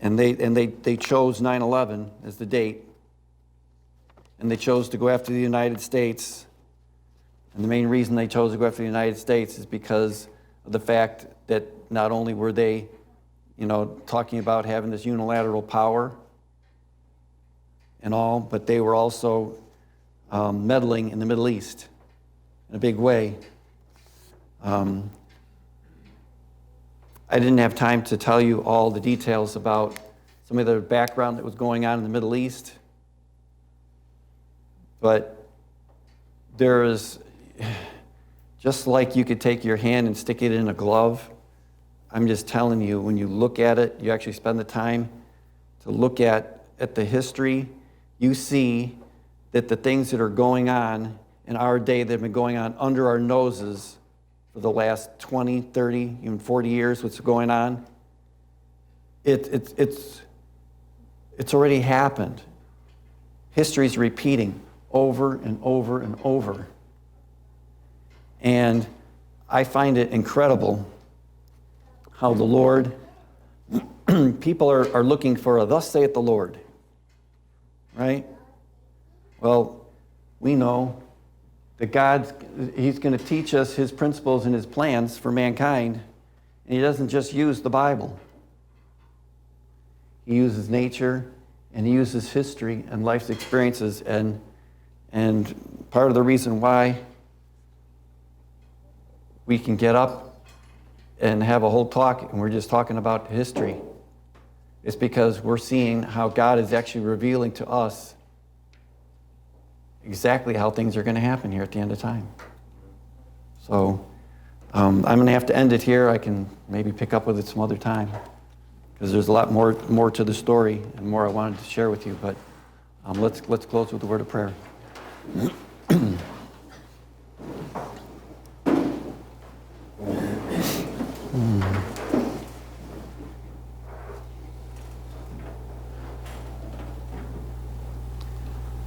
and they chose 9/11 as the date, and they chose to go after the United States. And the main reason they chose to go after the United States is because of the fact that not only were they, talking about having this unilateral power and all, but they were also meddling in the Middle East in a big way. I didn't have time to tell you all the details about some of the background that was going on in the Middle East, but there is, just like you could take your hand and stick it in a glove, I'm just telling you, when you look at it, you actually spend the time to look at the history, you see that the things that are going on in our day that have been going on under our noses for the last 20, 30, even 40 years, what's going on, it's already happened. History's repeating over and over and over. And I find it incredible how the Lord, people are looking for a thus saith the Lord, right? Well, we know that He's going to teach us His principles and His plans for mankind, and He doesn't just use the Bible. He uses nature, and He uses history and life's experiences, and part of the reason why we can get up and have a whole talk, and we're just talking about history, it's because we're seeing how God is actually revealing to us exactly how things are going to happen here at the end of time. So I'm going to have to end it here. I can maybe pick up with it some other time, because there's a lot more to the story and more I wanted to share with you. But let's close with a word of prayer.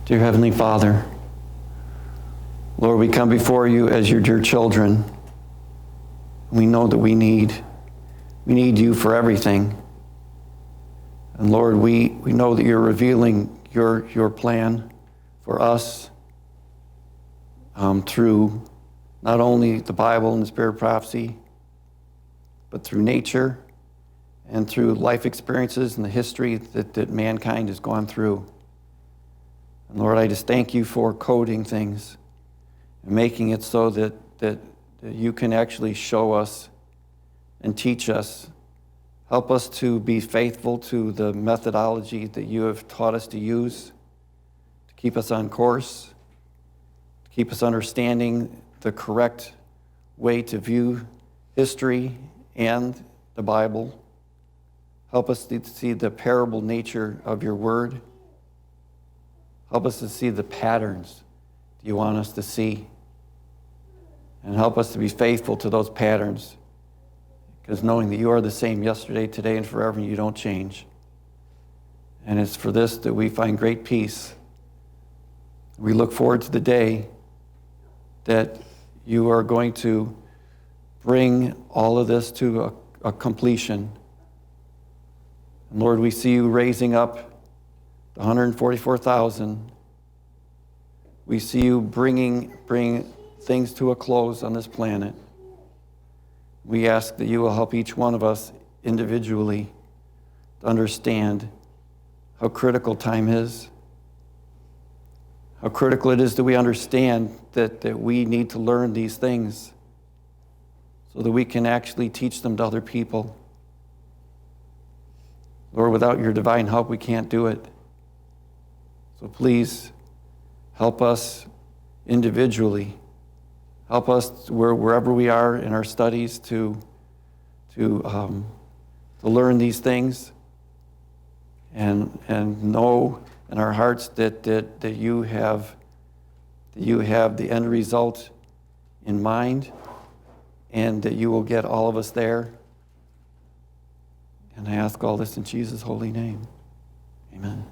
Dear Heavenly Father, Lord, we come before you as your dear children. We know that we need you for everything. And Lord, we know that you're revealing your plan for us through not only the Bible and the Spirit of prophecy, but through nature and through life experiences and the history that mankind has gone through. And Lord, I just thank you for coding things and making it so that you can actually show us and teach us. Help us to be faithful to the methodology that you have taught us to use to keep us on course, to keep us understanding the correct way to view history and the Bible. Help us to see the parable nature of your word. Help us to see the patterns you want us to see. And help us to be faithful to those patterns, because knowing that you are the same yesterday, today, and forever, and you don't change. And it's for this that we find great peace. We look forward to the day that you are going to bring all of this to a completion. And Lord, we see you raising up the 144,000. We see you bringing things to a close on this planet. We ask that you will help each one of us individually to understand how critical time is, how critical it is that we understand that we need to learn these things so that we can actually teach them to other people. Lord, without your divine help, we can't do it. So please help us individually. Help us wherever we are in our studies to learn these things and know in our hearts that you have the end result in mind, and that you will get all of us there. And I ask all this in Jesus' holy name. Amen.